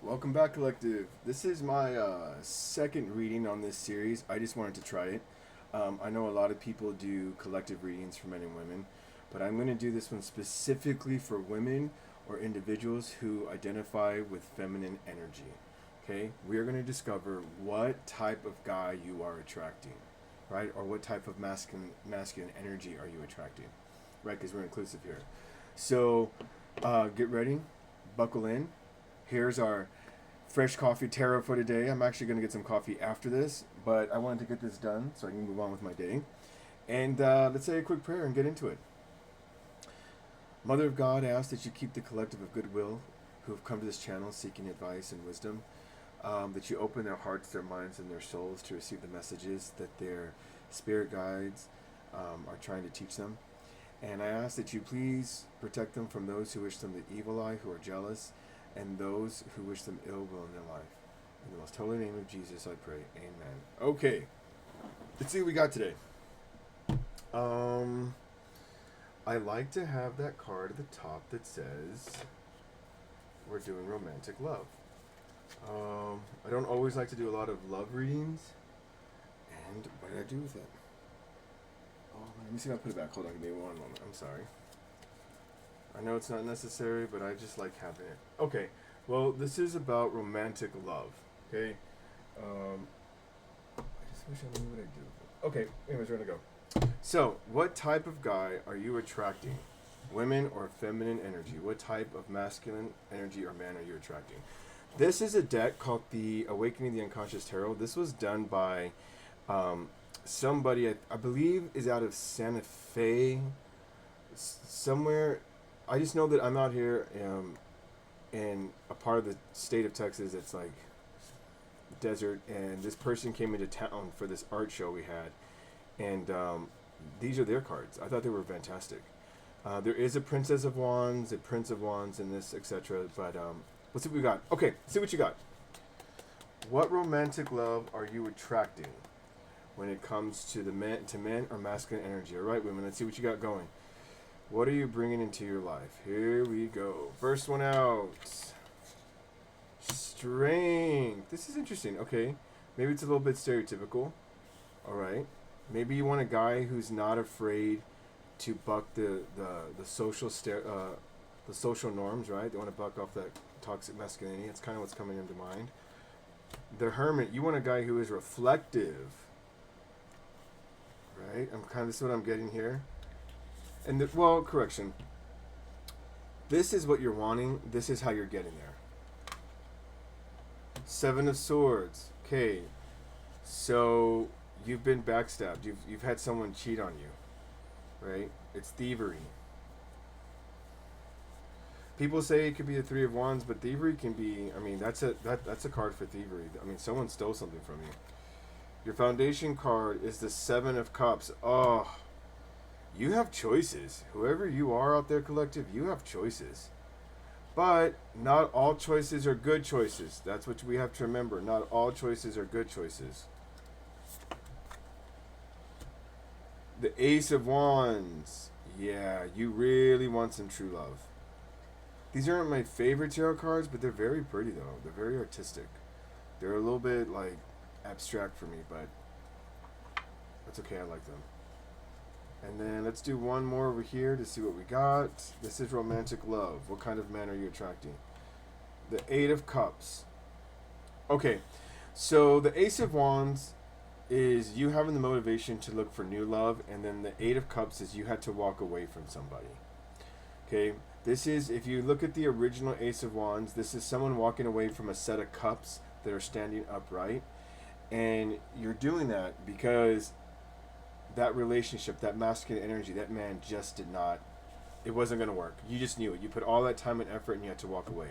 Welcome back, Collective. This is my second reading on this series. I just wanted to try it. I know a lot of people do collective readings for men and women, but I'm going to do this one specifically for women or individuals who identify with feminine energy. Okay? We are going to discover what type of guy you are attracting, right? Or what type of masculine energy are you attracting, right? Because we're inclusive here. So get ready, buckle in. Here's our fresh coffee tarot for today. I'm actually going to get some coffee after this, but I wanted to get this done so I can move on with my day. And let's say a quick prayer and get into it. Mother of God, I ask that you keep the collective of goodwill who have come to this channel seeking advice and wisdom, that you open their hearts, their minds, and their souls to receive the messages that their spirit guides are trying to teach them. And I ask that you please protect them from those who wish them the evil eye, who are jealous, and those who wish them ill will in their life. In the most holy name of Jesus, I pray. Amen. Okay, let's see what we got today. I like to have that card at the top that says we're doing romantic love. I don't always like to do a lot of love readings. And what did I do with it? Oh, let me see if I put it back. Hold on, give me one moment. I'm sorry. I know it's not necessary, but I just like having it. Okay, well, this is about romantic love. Okay, I just wish I knew what I do. Okay, anyways, we're gonna go. So, what type of guy are you attracting? Women or feminine energy? What type of masculine energy or man are you attracting? This is a deck called the Awakening the Unconscious Tarot. This was done by somebody I believe is out of Santa Fe, somewhere. I just know that I'm out here in a part of the state of Texas that's like desert, and this person came into town for this art show we had, and these are their cards. I thought they were fantastic. There is a Princess of Wands, a Prince of Wands, and this, etc. But let's see what we got. Okay, see what you got. What romantic love are you attracting when it comes to men or masculine energy? All right, women, let's see what you got going. What are you bringing into your life? Here we go. First one out. Strength. This is interesting. Okay. Maybe it's a little bit stereotypical. All right. Maybe you want a guy who's not afraid to buck the social the social norms, right? They want to buck off that toxic masculinity. It's kind of what's coming into mind. The Hermit. You want a guy who is reflective, right? This is what I'm getting here. And well, correction. This is what you're wanting. This is how you're getting there. Seven of Swords. Okay. So you've been backstabbed. You've had someone cheat on you, right? It's thievery. People say it could be a Three of Wands, but thievery can be. I mean, that's a card for thievery. I mean, someone stole something from you. Your foundation card is the Seven of Cups. Oh. You have choices. Whoever you are out there, collective, you have choices. But not all choices are good choices. That's what we have to remember. Not all choices are good choices. The Ace of Wands. Yeah, you really want some true love. These aren't my favorite tarot cards, but they're very pretty, though. They're very artistic. They're a little bit, like, abstract for me, but that's okay. I like them. And then let's do one more over here to see what we got. This is romantic love. What kind of man are you attracting? The Eight of Cups. Okay, so the Ace of Wands is you having the motivation to look for new love, and then the Eight of Cups is you had to walk away from somebody. Okay, this is, if you look at the original Ace of Wands, this is someone walking away from a set of cups that are standing upright. And you're doing that because that relationship, that masculine energy, that man just did not, it wasn't going to work. You just knew it. You put all that time and effort and you had to walk away.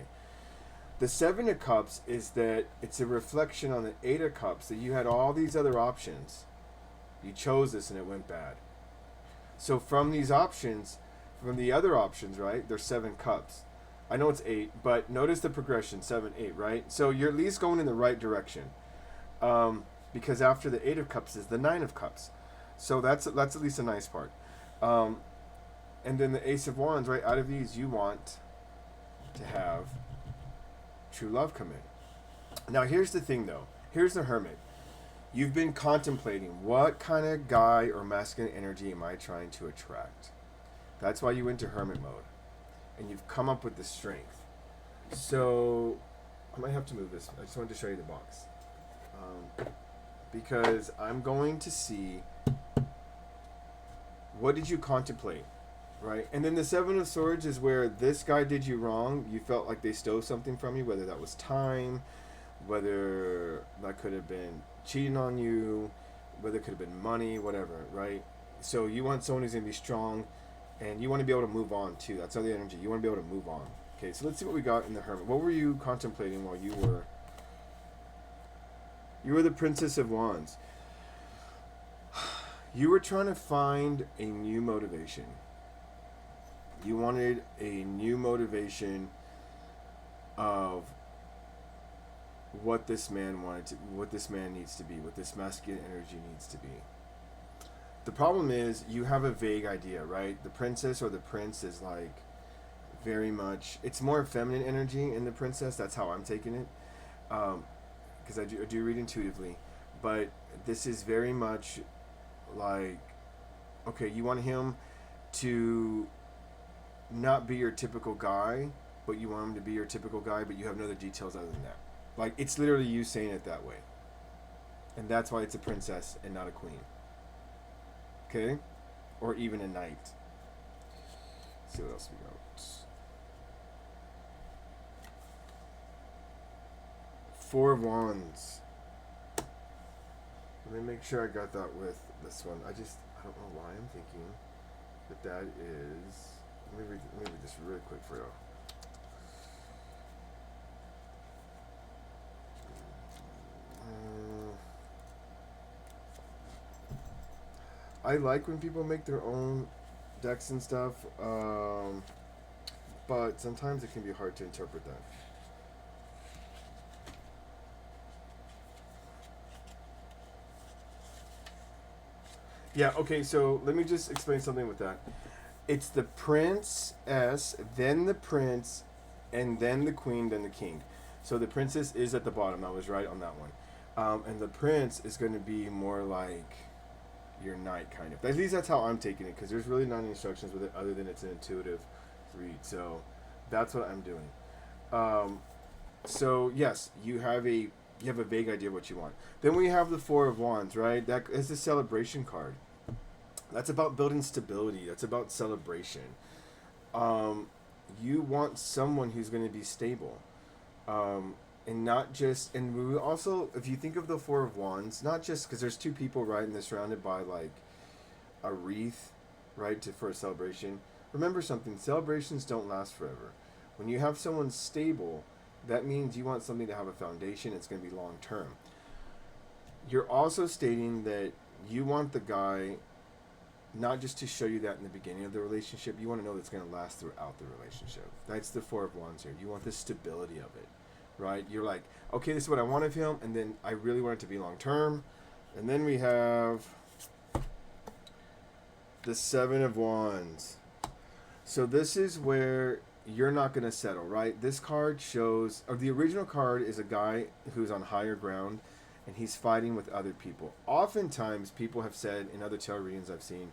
The Seven of Cups is that it's a reflection on the Eight of Cups that you had all these other options. You chose this and it went bad. So from these options, from the other options, right, there's 7 cups. I know it's 8, but notice the progression, 7, 8, right? So you're at least going in the right direction. Because after the Eight of Cups is the 9 of Cups. So that's at least a nice part. And then the Ace of Wands, right? Out of these, you want to have true love come in. Now, here's the thing, though. Here's the Hermit. You've been contemplating, what kind of guy or masculine energy am I trying to attract? That's why you went to Hermit mode. And you've come up with the strength. So, I might have to move this. I just wanted to show you the box. Because I'm going to see, what did you contemplate? Right? And then the Seven of Swords is where this guy did you wrong. You felt like they stole something from you, whether that was time, whether that could have been cheating on you, whether it could have been money, whatever, right? So you want someone who's going to be strong, and you want to be able to move on, too. That's other energy. You want to be able to move on. Okay, so let's see what we got in the Hermit. What were you contemplating while you were... You were the Princess of Wands. You were trying to find a new motivation. You wanted a new motivation of what this man wanted to, what this man needs to be, what this masculine energy needs to be. The problem is you have a vague idea, right? The princess or the prince is like very much, it's more feminine energy in the princess. That's how I'm taking it, because I do read intuitively. But this is very much like, okay, you want him to not be your typical guy, but you want him to be your typical guy, but you have no other details other than that. Like, it's literally you saying it that way. And that's why it's a princess and not a queen. Okay? Or even a knight. Let's see what else we got. Four of Wands. Let me make sure I got that with this one. I don't know why I'm thinking that is... Let me read this really quick for you. I like when people make their own decks and stuff, but sometimes it can be hard to interpret that. Yeah, okay, so let me just explain something with that. It's the princess, then the prince, and then the queen, then the king. So the princess is at the bottom. I was right on that one. And the prince is going to be more like your knight, kind of. At least that's how I'm taking it, because there's really not any instructions with it other than it's an intuitive read. So that's what I'm doing. So yes, you have a vague idea of what you want. Then we have the Four of Wands, right? That is the celebration card. That's about building stability. That's about celebration. You want someone who's going to be stable. And not just... And we also, if you think of the Four of Wands, not just... Because there's two people, right? And they're surrounded by, like, a wreath, right? For a celebration. Remember something. Celebrations don't last forever. When you have someone stable, that means you want something to have a foundation. It's going to be long term. You're also stating that you want the guy... not just to show you that in the beginning of the relationship, you want to know that's going to last throughout the relationship. That's the Four of Wands here. You want the stability of it, right? You're like, okay, this is what I want of him, and then I really want it to be long term. And then we have the Seven of Wands. So this is where you're not going to settle, right? This card shows, or the original card is a guy who's on higher ground, and he's fighting with other people. Oftentimes, people have said in other tarot readings I've seen,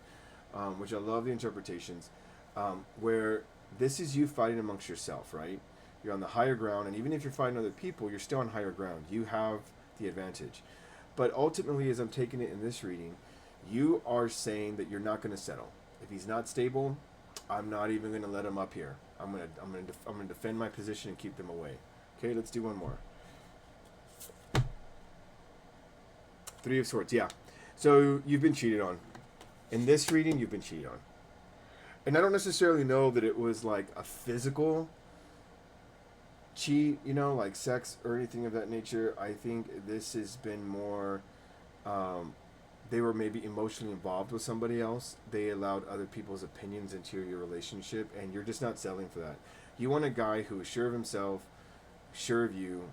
which I love the interpretations, where this is you fighting amongst yourself, right? You're on the higher ground, and even if you're fighting other people, you're still on higher ground. You have the advantage. But ultimately, as I'm taking it in this reading, you are saying that you're not going to settle. If he's not stable, I'm not even going to let him up here. I'm going to defend my position and keep them away. Okay, let's do one more. Three of Swords, yeah. So you've been cheated on. In this reading, you've been cheated on. And I don't necessarily know that it was like a physical cheat, like sex or anything of that nature. I think this has been more, they were maybe emotionally involved with somebody else. They allowed other people's opinions into your relationship, and you're just not settling for that. You want a guy who is sure of himself, sure of you,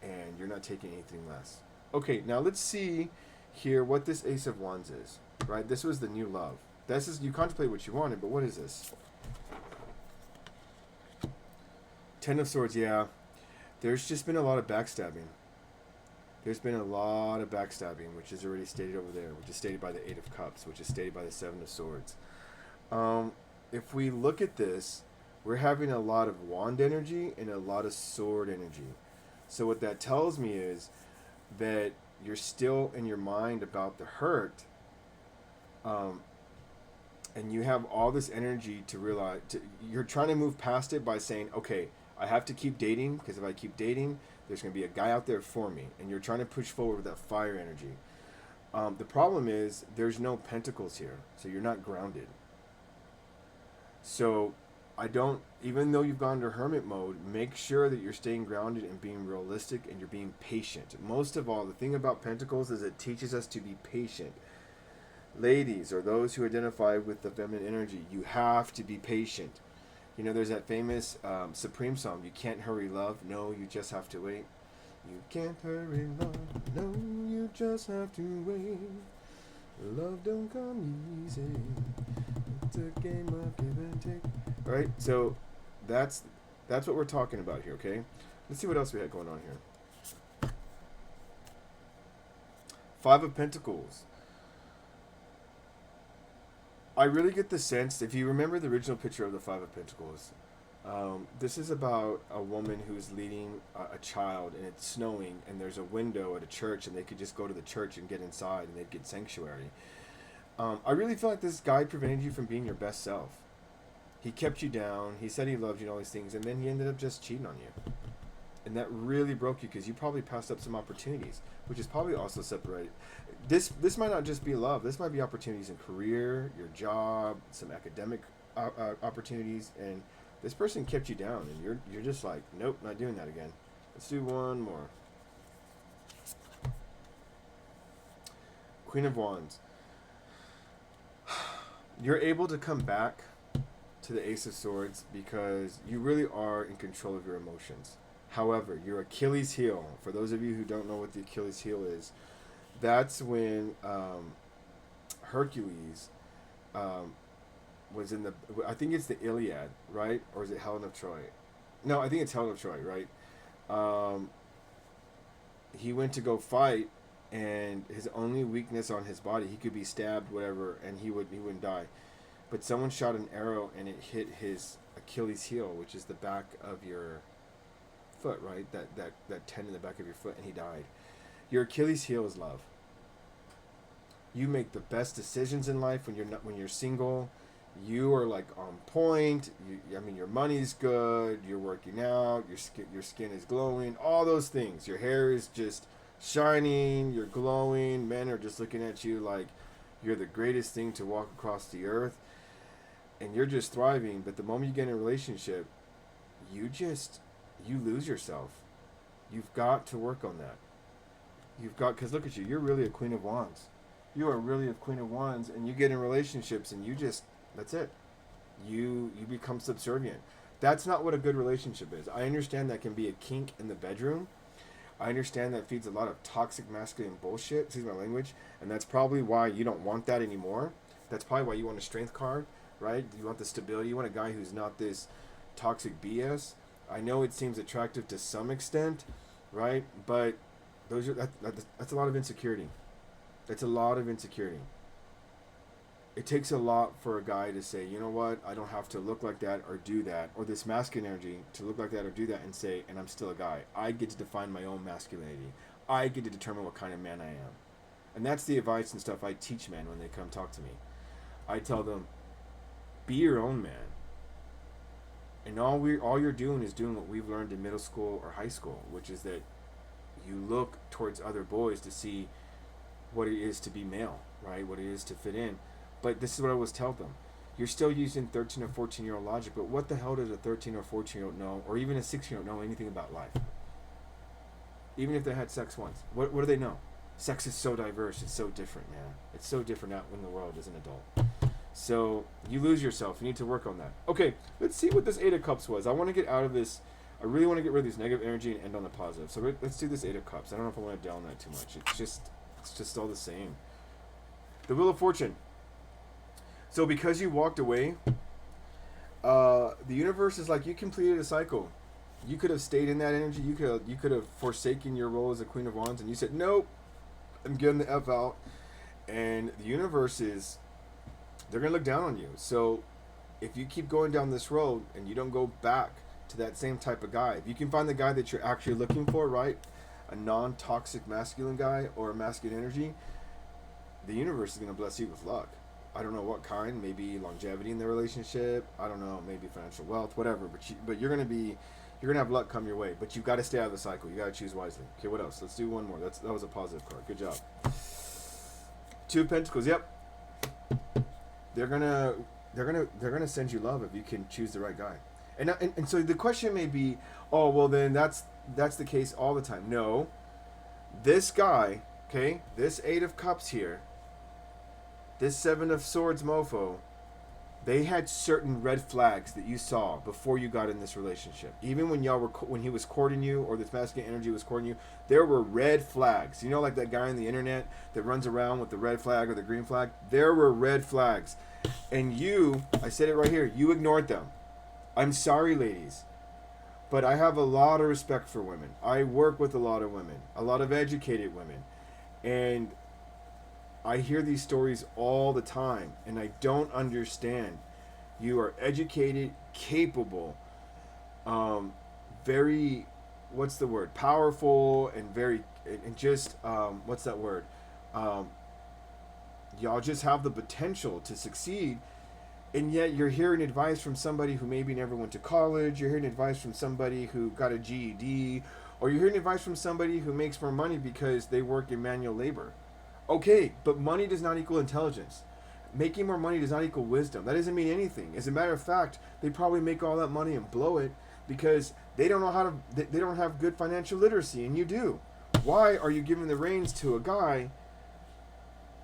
and you're not taking anything less. Okay, now let's see here what this Ace of Wands is, right? This was the new love. This is, you contemplate what you wanted, but what is this? Ten of Swords, yeah. There's just been a lot of backstabbing. There's been a lot of backstabbing, which is already stated over there, which is stated by the Eight of Cups, which is stated by the Seven of Swords. Um, if we look at this, we're having a lot of wand energy and a lot of sword energy. So what that tells me is that you're still in your mind about the hurt, um, and you have all this energy to realize. You're trying to move past it by saying, "Okay, I have to keep dating because if I keep dating, there's going to be a guy out there for me." And you're trying to push forward with that fire energy. The problem is there's no pentacles here, so you're not grounded. So I don't, even though you've gone to hermit mode, make sure that you're staying grounded and being realistic and you're being patient. Most of all, the thing about Pentacles is it teaches us to be patient. Ladies, or those who identify with the feminine energy, you have to be patient. You know, there's that famous Supreme song, "You can't hurry love, no, you just have to wait." You can't hurry love, no, you just have to wait. Love don't come easy. It's a game of give and take. All right, so that's what we're talking about here. Okay, let's see what else we had going on here. Five of Pentacles. I really get the sense, if you remember the original picture of the Five of Pentacles, this is about a woman who's leading a child, and it's snowing, and there's a window at a church, and they could just go to the church and get inside, and they'd get sanctuary. I really feel like this guy prevented you from being your best self. He kept you down. He said he loved you and all these things, and then he ended up just cheating on you. And that really broke you because you probably passed up some opportunities, which is probably also separated. This might not just be love. This might be opportunities in career, your job, some academic opportunities, and this person kept you down, and you're just like, nope, not doing that again. Let's do one more. Queen of Wands. You're able to come back to the Ace of Swords because you really are in control of your emotions. However, your Achilles heel, for those of you who don't know what the Achilles heel is, that's when Hercules was in the, I think it's the Iliad, right? Or is it Helen of Troy? No, I think it's Helen of Troy, right? He went to go fight, and his only weakness on his body, he could be stabbed, whatever, and he wouldn't die. But someone shot an arrow, and it hit his Achilles heel, which is the back of your foot, right? That tendon in the back of your foot, and he died. Your Achilles heel is love. You make the best decisions in life when you're single. You are like on point. I mean, your money's good. You're working out. Your skin is glowing. All those things. Your hair is just shining. You're glowing. Men are just looking at you like you're the greatest thing to walk across the earth, and you're just thriving. But the moment you get in a relationship, you lose yourself. You've got to work on that. Because look at you. You're really a Queen of Wands. You are really a Queen of Wands, and you get in relationships, and that's it. You become subservient. That's not what a good relationship is. I understand that can be a kink in the bedroom. I understand that feeds a lot of toxic masculine bullshit, excuse my language, and that's probably why you don't want that anymore. That's probably why you want a strength card, right? You want the stability. You want a guy who's not this toxic BS. I know it seems attractive to some extent, right? But that's a lot of insecurity. That's a lot of insecurity. It takes a lot for a guy to say, you know what, I don't have to look like that or do that, or this masculine energy to look like that or do that and say, and I'm still a guy. I get to define my own masculinity. I get to determine what kind of man I am. And that's the advice and stuff I teach men when they come talk to me. I tell them, be your own man. And all you're doing is doing what we've learned in middle school or high school, which is that you look towards other boys to see what it is to be male, right? What it is to fit in. But this is what I always tell them. You're still using 13 or 14-year-old logic, but what the hell does a 13 or 14-year-old know, or even a 6-year-old know anything about life? Even if they had sex once. What do they know? Sex is so diverse. It's so different, man. It's so different out in the world as an adult. So you lose yourself. You need to work on that. Okay, let's see what this Eight of Cups was. I want to get out of this. I really want to get rid of this negative energy and end on the positive. So let's do this Eight of Cups. I don't know if I want to dwell on that too much. It's just all the same. The Wheel of Fortune. So because you walked away, the universe is like, you completed a cycle. You could have stayed in that energy. You could have forsaken your role as a Queen of Wands, and you said, "Nope, I'm getting the F out." And the universe is, they're gonna look down on you. So if you keep going down this road and you don't go back to that same type of guy, if you can find the guy that you're actually looking for, right, a non-toxic masculine guy or a masculine energy, the universe is gonna bless you with luck. I don't know what kind. Maybe longevity in the relationship. I don't know. Maybe financial wealth, whatever. But you're gonna have luck come your way. But you've got to stay out of the cycle. You got to choose wisely. Okay, what else? Let's do one more. That was a positive card. Good job. Two of Pentacles. Yep. They're gonna send you love if you can choose the right guy. And so the question may be, oh well, then that's the case all the time. No, this guy, okay, this Eight of Cups here, this Seven of Swords mofo, they had certain red flags that you saw before you got in this relationship. Even when when he was courting you, or this masculine energy was courting you, there were red flags. You know, like that guy on the internet that runs around with the red flag or the green flag? There were red flags. And you, I said it right here, you ignored them. I'm sorry, ladies, but I have a lot of respect for women. I work with a lot of women, a lot of educated women. And I hear these stories all the time, and I don't understand. You are educated, capable, very, what's the word? Powerful, and very, and just, what's that word? Y'all just have the potential to succeed, and yet you're hearing advice from somebody who maybe never went to college. You're hearing advice from somebody who got a GED, or you're hearing advice from somebody who makes more money because they work in manual labor. Okay, but money does not equal intelligence. Making more money does not equal wisdom. That doesn't mean anything. As a matter of fact, they probably make all that money and blow it because they don't know how to. They don't have good financial literacy, and you do. Why are you giving the reins to a guy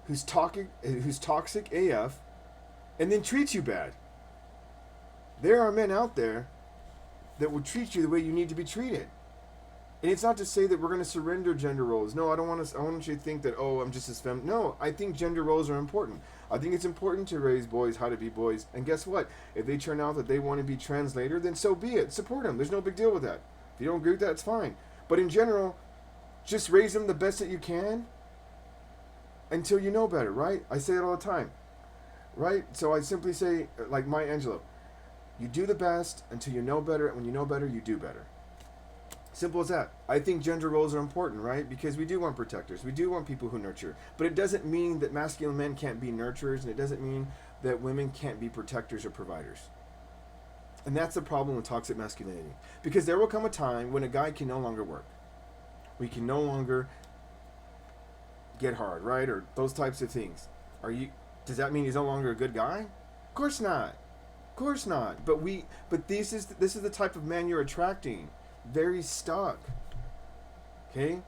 who's toxic AF, and then treats you bad? There are men out there that will treat you the way you need to be treated. And it's not to say that we're going to surrender gender roles. No, I don't want to. I want you to think that, oh, I'm just as feminine. No, I think gender roles are important. I think it's important to raise boys how to be boys. And guess what? If they turn out that they want to be trans later, then so be it. Support them. There's no big deal with that. If you don't agree with that, it's fine. But in general, just raise them the best that you can until you know better, right? I say it all the time, right? So I simply say, like Maya Angelou, you do the best until you know better. And when you know better, you do better. Simple as that. I think gender roles are important, right? Because we do want protectors. We do want people who nurture. But it doesn't mean that masculine men can't be nurturers, and it doesn't mean that women can't be protectors or providers. And that's the problem with toxic masculinity. Because there will come a time when a guy can no longer work. We can no longer get hard, right? Or those types of things. Does that mean he's no longer a good guy? Of course not. Of course not. But this is the type of man you're attracting. Very stuck. Okay?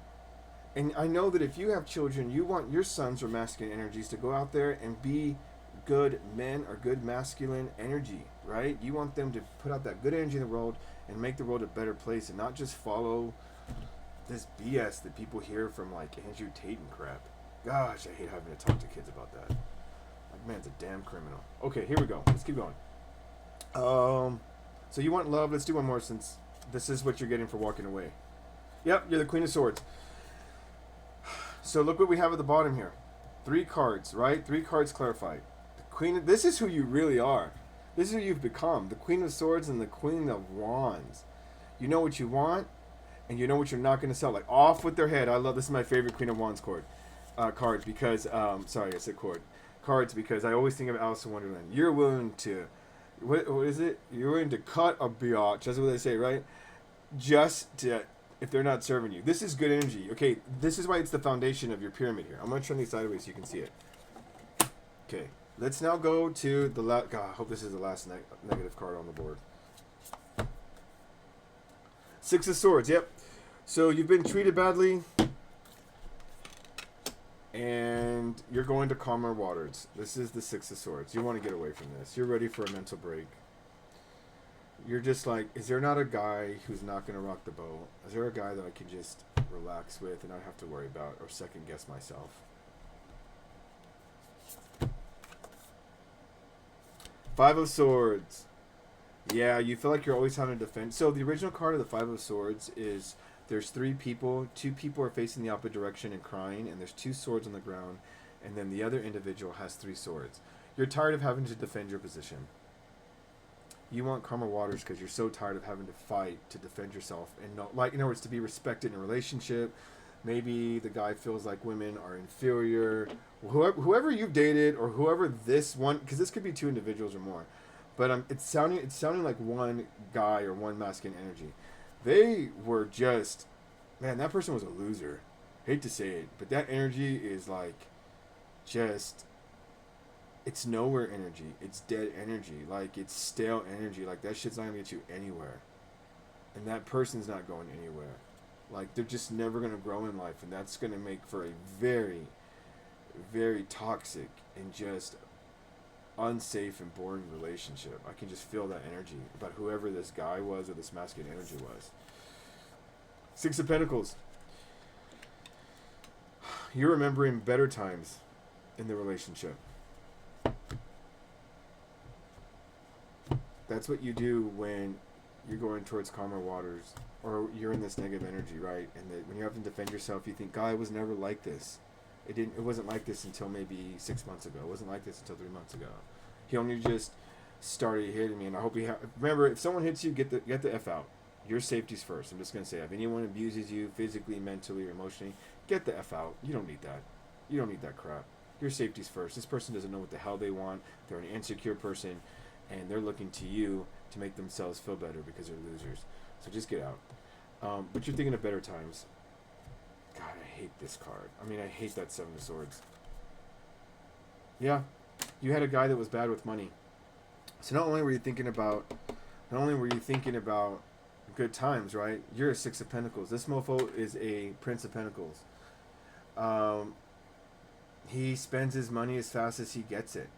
And I know that if you have children, you want your sons or masculine energies to go out there and be good men or good masculine energy, right? You want them to put out that good energy in the world and make the world a better place, and not just follow this BS that people hear from like Andrew Tate and crap. Gosh, I hate having to talk to kids about that. Like, man's a damn criminal. Okay, here we go. Let's keep going. So you want love. Let's do one more, since this is what you're getting for walking away. Yep, you're the Queen of Swords. So look what we have at the bottom here. 3 cards, right? 3 cards clarified. The Queen. This is who you really are. This is who you've become. The Queen of Swords and the Queen of Wands. You know what you want, and you know what you're not going to sell. Like, off with their head. I love this. Is my favorite Queen of Wands cards because sorry, I said cards because I always think of Alice in Wonderland. You're willing to. What is it? You're willing to cut a biatch. That's what they say, right? Just to, if they're not serving you. This is good energy. Okay, this is why it's the foundation of your pyramid here. I'm going to turn these sideways so you can see it. Okay, let's now go to the last. God, I hope this is the last negative card on the board. 6 of Swords, yep. So you've been treated badly, and you're going to calmer waters. This is the 6 of Swords. You want to get away from this. You're ready for a mental break. You're just like, is there not a guy who's not going to rock the boat? Is there a guy that I can just relax with and not have to worry about or second guess myself? 5 of Swords. Yeah, you feel like you're always having to defend. So the original card of the Five of Swords is there's three people. Two people are facing the opposite direction and crying, and there's two swords on the ground, and then the other individual has three swords. You're tired of having to defend your position. You want calmer waters because you're so tired of having to fight to defend yourself and not, like, in other words, to be respected in a relationship. Maybe the guy feels like women are inferior. Whoever you've dated or whoever this one, because this could be two individuals or more, but it's sounding like one guy or one masculine energy. They were just, man, that person was a loser. Hate to say it, but that energy is like just, it's nowhere energy. It's dead energy. Like, it's stale energy. Like, that shit's not gonna get you anywhere. And that person's not going anywhere. Like, they're just never gonna grow in life, and that's gonna make for a very, very toxic and just unsafe and boring relationship. I can just feel that energy about whoever this guy was or this masculine energy was. Six of Pentacles. You're remembering better times in the relationship. That's what you do when you're going towards calmer waters or you're in this negative energy, right? And when you have to defend yourself, you think, God, it was never like this. It wasn't like this until maybe 6 months ago. It wasn't like this until 3 months ago. He only just started hitting me, and I hope remember, if someone hits you, get the F out. Your safety's first. I'm just gonna say, if anyone abuses you physically, mentally, or emotionally, get the F out. You don't need that. You don't need that crap. Your safety's first. This person doesn't know what the hell they want. They're an insecure person, and they're looking to you to make themselves feel better because they're losers. So just get out. But you're thinking of better times. God, I hate this card. I mean, I hate that Seven of Swords. Yeah, you had a guy that was bad with money. So not only were you thinking about good times, right? You're a Six of Pentacles. This mofo is a Prince of Pentacles. He spends his money as fast as he gets it.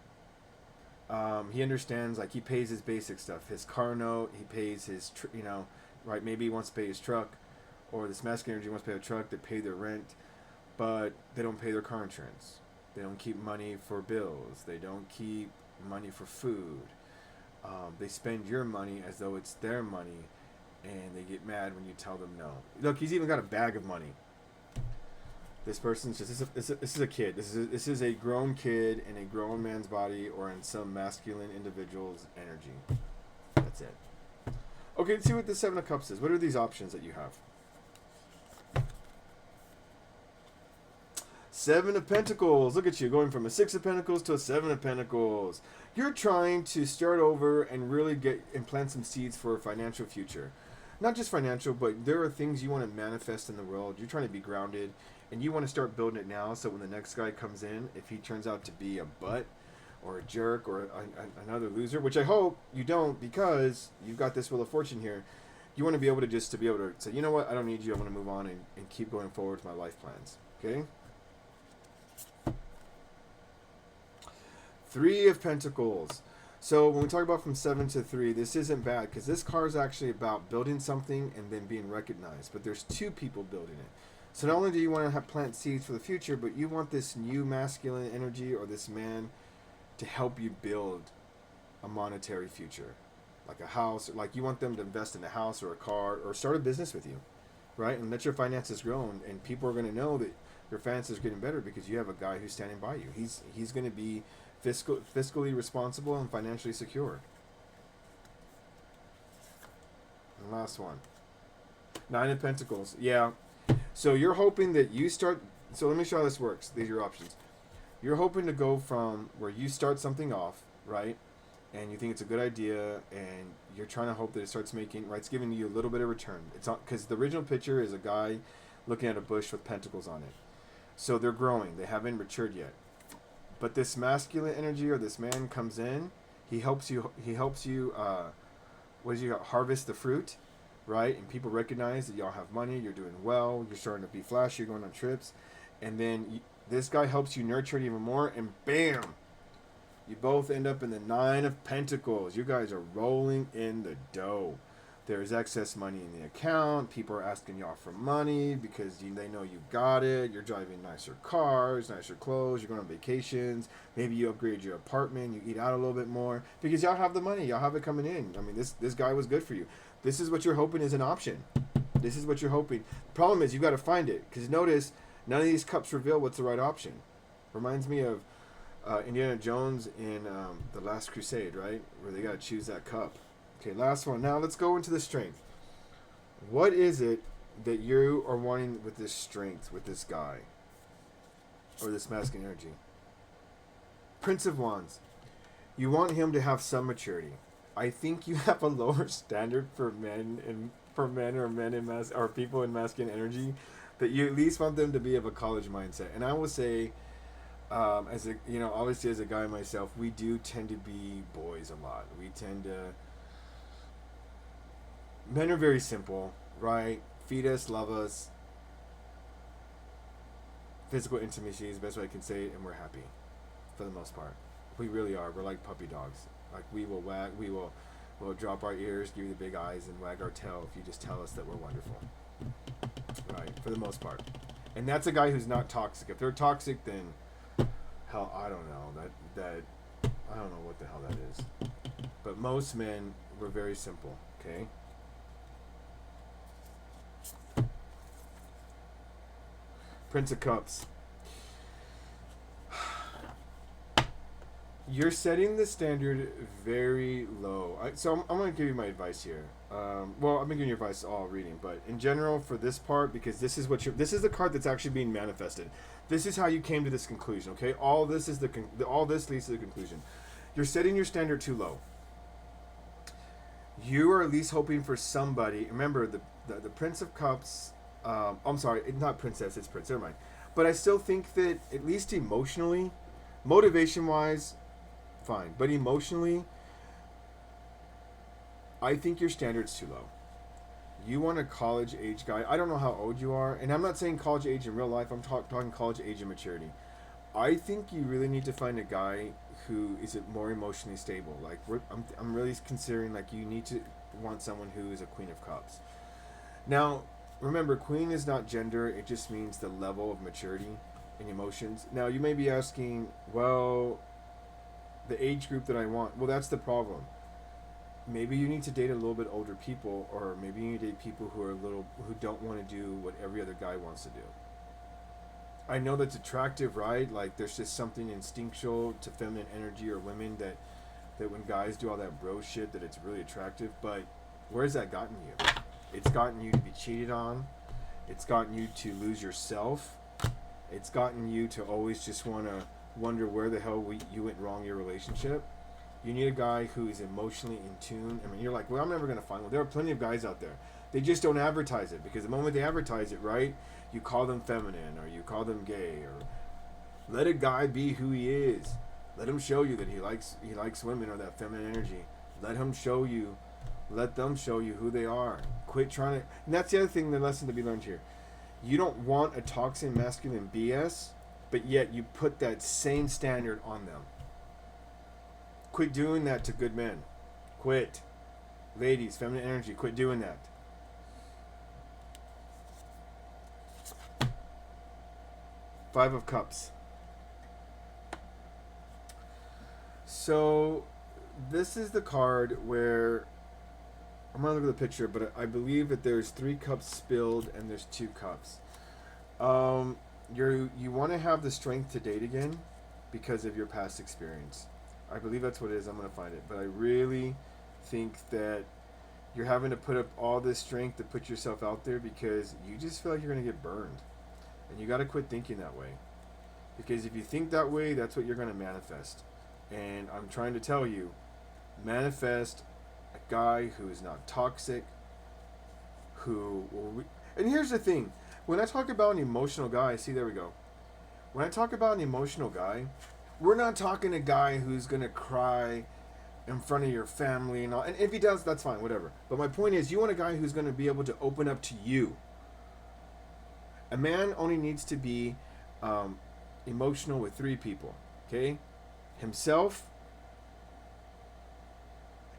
He understands, like, he pays his basic stuff. His car note, he pays his, right? Maybe he wants to pay his truck, or this masculine energy wants to pay a truck. They pay their rent, but they don't pay their car insurance. They don't keep money for bills. They don't keep money for food. They spend your money as though it's their money, and they get mad when you tell them no. Look, he's even got a bag of money. This person's just this is a kid. This is a grown kid in a grown man's body or in some masculine individual's energy. That's it. Okay, let's see what the Seven of Cups is. What are these options that you have? Seven of Pentacles. Look at you, going from a Six of Pentacles to a Seven of Pentacles. You're trying to start over and really plant some seeds for a financial future. Not just financial, but there are things you want to manifest in the world. You're trying to be grounded, and you want to start building it now, so when the next guy comes in, if he turns out to be a butt or a jerk or another loser, which I hope you don't, because you've got this Wheel of Fortune here, you want to be able to say, you know what, I don't need you, I want to move on and keep going forward with my life plans. Okay? Three of Pentacles. So when we talk about from 7 to 3, this isn't bad, because this card is actually about building something and then being recognized. But there's two people building it. So not only do you want to plant seeds for the future, but you want this new masculine energy or this man to help you build a monetary future. Like a house, like you want them to invest in a house or a car or start a business with you, right? And let your finances grow, and people are going to know that your finances are getting better because you have a guy who's standing by you. He's going to be fiscally responsible and financially secure. And last one. Nine of Pentacles. Yeah. So you're hoping that you start... So let me show how this works. These are your options. You're hoping to go from where you start something off, right? And you think it's a good idea, and you're trying to hope that it starts making... Right, it's giving you a little bit of return. It's not, because the original picture is a guy looking at a bush with pentacles on it. So they're growing. They haven't matured yet. But this masculine energy or this man comes in, he helps you harvest the fruit, right? And people recognize that y'all have money, you're doing well, you're starting to be flashy, you're going on trips. And then this guy helps you nurture it even more, and bam! You both end up in the Nine of Pentacles. You guys are rolling in the dough. There's excess money in the account. People are asking y'all for money because they know you got it. You're driving nicer cars, nicer clothes. You're going on vacations. Maybe you upgrade your apartment. You eat out a little bit more because y'all have the money. Y'all have it coming in. I mean, this guy was good for you. This is what you're hoping is an option. This is what you're hoping. The problem is you got to find it because notice none of these cups reveal what's the right option. Reminds me of Indiana Jones in The Last Crusade, right? Where they got to choose that cup. Okay, last one. Now let's go into the strength. What is it that you are wanting with this strength, with this guy? Or this masculine energy? Prince of Wands. You want him to have some maturity. I think you have a lower standard for men or people in masculine energy, that you at least want them to be of a college mindset. And I will say, obviously as a guy myself, we do tend to be boys a lot. We tend to. Men are very simple, right? Feed us, love us. Physical intimacy is the best way I can say it, and we're happy, for the most part. We really are. We're like puppy dogs. Like we'll drop our ears, give you the big eyes, and wag our tail if you just tell us that we're wonderful. Right, for the most part. And that's a guy who's not toxic. If they're toxic, then hell, I don't know. That I don't know what the hell that is. But most men were very simple, okay? Prince of Cups. You're setting the standard very low. I'm going to give you my advice here. Well, I've been giving you advice all reading, but in general for this part, because this is the card that's actually being manifested. This is how you came to this conclusion. Okay, all this leads to the conclusion. You're setting your standard too low. You are at least hoping for somebody. Remember the Prince of Cups. I'm sorry, it's not princess, it's prince. Never mind. But I still think that at least emotionally, motivation-wise, fine. But emotionally, I think your standard's too low. You want a college-age guy. I don't know how old you are, and I'm not saying college age in real life. I'm talking college age in maturity. I think you really need to find a guy who is more emotionally stable. Like I'm really considering like you need to want someone who is a Queen of Cups. Now, remember, queen is not gender. It just means the level of maturity and emotions. Now, you may be asking, well, the age group that I want. Well, that's the problem. Maybe you need to date a little bit older people, or maybe you need to date people who don't want to do what every other guy wants to do. I know that's attractive, right? Like, there's just something instinctual to feminine energy or women that when guys do all that bro shit, that it's really attractive. But where's that gotten you? It's gotten you to be cheated on. It's gotten you to lose yourself. It's gotten you to always just want to wonder where the hell you went wrong in your relationship. You need a guy who is emotionally in tune. I mean, you're like, well, I'm never going to find one. There are plenty of guys out there. They just don't advertise it, because the moment they advertise it, right, you call them feminine or you call them gay, or let a guy be who he is. Let him show you that he likes women or that feminine energy. Let them show you who they are. Quit trying to. And that's the other thing, the lesson to be learned here. You don't want a toxic masculine BS, but yet you put that same standard on them. Quit doing that to good men. Quit. Ladies, feminine energy, quit doing that. Five of Cups. So, this is the card where I'm gonna look at the picture, but I believe that there's 3 cups spilled and there's 2 cups. You want to have the strength to date again because of your past experience. I believe that's what it is. I'm gonna find it, but I really think that you're having to put up all this strength to put yourself out there because you just feel like you're gonna get burned, and you got to quit thinking that way. Because if you think that way, that's what you're gonna manifest. And I'm trying to tell you, manifest a guy who is not toxic, and here's the thing. When I talk about an emotional guy, see, there we go. When I talk about an emotional guy, we're not talking a guy who's going to cry in front of your family and all. And if he does, that's fine, whatever. But my point is, you want a guy who's going to be able to open up to you. A man only needs to be emotional with 3 people, okay? Himself,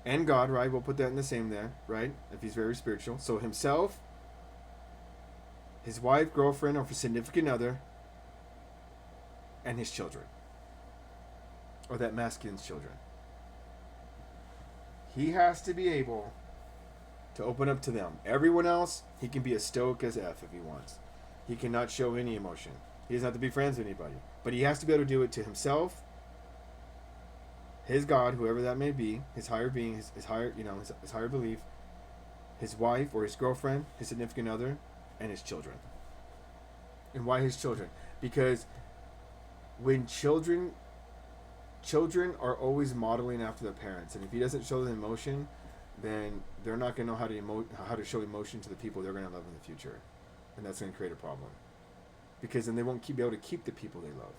and God, right? We'll put that in the same there, right? If he's very spiritual. So himself, his wife, girlfriend, or significant other, and his children. Or that masculine's children. He has to be able to open up to them. Everyone else, he can be as stoic as F if he wants. He cannot show any emotion. He doesn't have to be friends with anybody. But he has to be able to do it to himself, his God, whoever that may be, his higher being, his higher, his higher belief, his wife or his girlfriend, his significant other, and his children. And why his children? Because when children are always modeling after their parents, and if he doesn't show them emotion, then they're not going to know how to show emotion to the people they're going to love in the future, and that's going to create a problem, because then they won't be able to keep the people they love.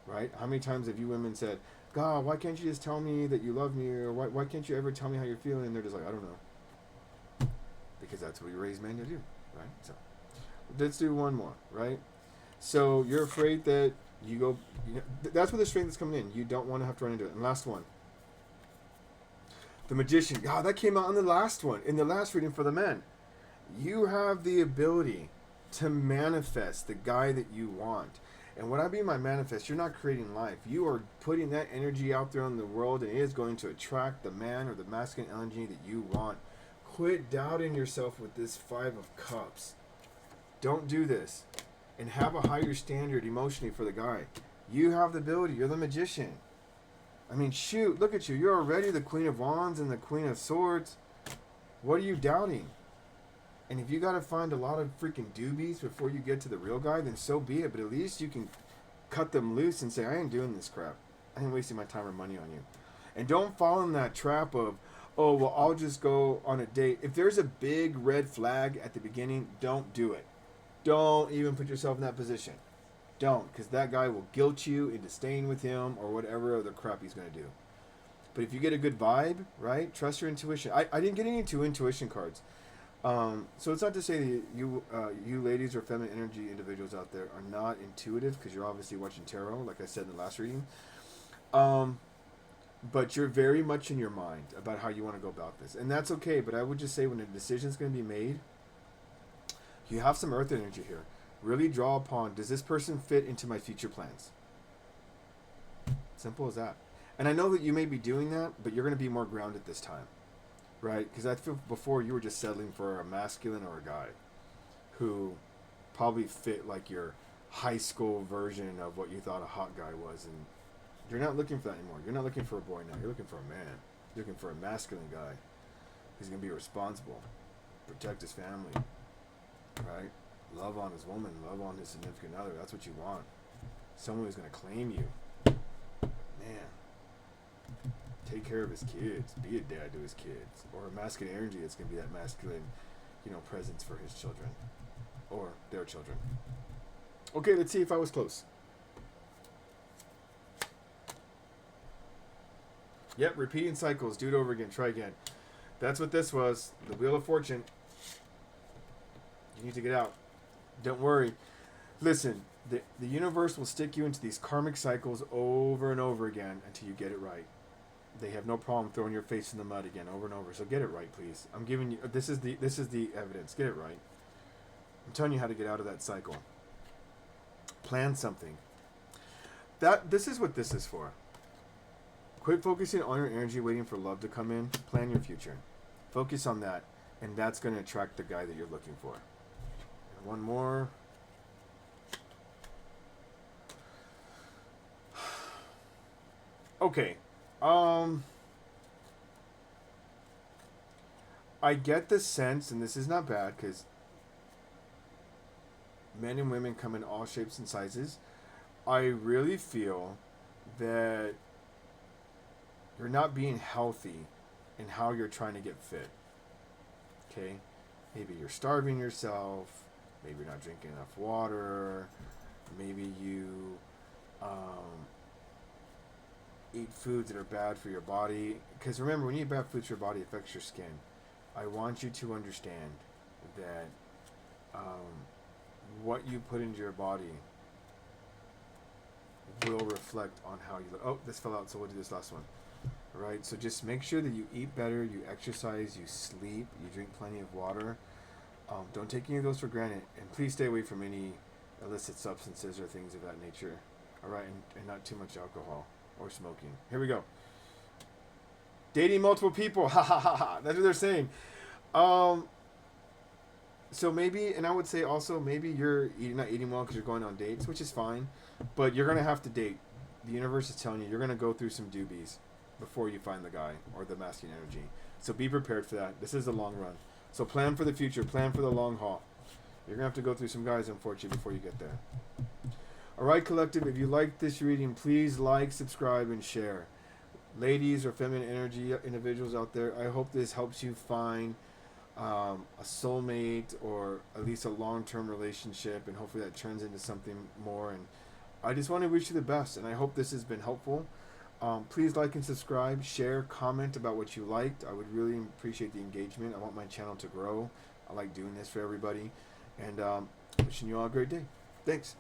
Right? How many times have you women said, God, why can't you just tell me that you love me, or why can't you ever tell me how you're feeling? And they're just like, I don't know, because that's what you raise men to do, right? So let's do one more, right? So you're afraid that that's where the strength is coming in. You don't want to have to run into it. And last one, the magician. God, that came out in the last one, in the last reading for the men. You have the ability to manifest the guy that you want. And what I mean by manifest, you're not creating life. You are putting that energy out there in the world, and it is going to attract the man or the masculine energy that you want. Quit doubting yourself with this 5 of Cups. Don't do this. And have a higher standard emotionally for the guy. You have the ability. You're the magician. I mean, shoot, look at you. You're already the Queen of Wands and the Queen of Swords. What are you doubting? And if you got to find a lot of freaking doobies before you get to the real guy, then so be it. But at least you can cut them loose and say, I ain't doing this crap. I ain't wasting my time or money on you. And don't fall in that trap of, oh, well, I'll just go on a date. If there's a big red flag at the beginning, don't do it. Don't even put yourself in that position. Don't, because that guy will guilt you into staying with him or whatever other crap he's going to do. But if you get a good vibe, right, trust your intuition. I didn't get any intuition cards. So it's not to say that you ladies or feminine energy individuals out there are not intuitive, because you're obviously watching tarot, like I said in the last reading. But you're very much in your mind about how you want to go about this. And that's okay, but I would just say when a decision's going to be made, you have some earth energy here. Really draw upon, does this person fit into my future plans? Simple as that. And I know that you may be doing that, but you're going to be more grounded this time. Right? Because I feel before you were just settling for a masculine or a guy who probably fit like your high school version of what you thought a hot guy was. And you're not looking for that anymore. You're not looking for a boy now. You're looking for a man. You're looking for a masculine guy who's going to be responsible, protect his family, right? Love on his woman, love on his significant other. That's what you want. Someone who's going to claim you. Man. Take care of his kids. Be a dad to his kids. Or a masculine energy that's going to be that masculine, presence for his children. Or their children. Okay, let's see if I was close. Yep, repeating cycles. Do it over again. Try again. That's what this was. The Wheel of Fortune. You need to get out. Don't worry. Listen, the universe will stick you into these karmic cycles over and over again until you get it right. They have no problem throwing your face in the mud again over and over. So get it right, please. I'm giving you this is the evidence. Get it right. I'm telling you how to get out of that cycle. Plan something. This is what this is for. Quit focusing on your energy waiting for love to come in. Plan your future. Focus on that, and that's going to attract the guy that you're looking for. And one more. Okay. I get the sense, and this is not bad, because men and women come in all shapes and sizes. I really feel that you're not being healthy in how you're trying to get fit. Okay? Maybe you're starving yourself. Maybe you're not drinking enough water. Maybe you eat foods that are bad for your body. Because remember, when you eat bad foods for your body, it affects your skin. I want you to understand that what you put into your body will reflect on how you look. Oh, this fell out, so we'll do this last one. All right, so just make sure that you eat better, you exercise, you sleep, you drink plenty of water. Don't take any of those for granted, and please stay away from any illicit substances or things of that nature. All right, and not too much alcohol or smoking. Here we go. Dating multiple people. Ha ha ha ha. That's what they're saying. Um, so maybe, and I would say also maybe you're not eating well because you're going on dates, which is fine, but you're gonna have to date. The universe is telling you you're gonna go through some doobies before you find the guy or the masculine energy. So be prepared for that. This is the long run. So plan for the future. Plan for the long haul. You're gonna have to go through some guys, unfortunately, before you get there. All right, collective. If you like this reading, please like, subscribe, and share. Ladies or feminine energy individuals out there, I hope this helps you find a soulmate or at least a long-term relationship, and hopefully that turns into something more. And I just want to wish you the best, and I hope this has been helpful. Please like and subscribe, share, comment about what you liked. I would really appreciate the engagement. I want my channel to grow. I like doing this for everybody, and wishing you all a great day. Thanks.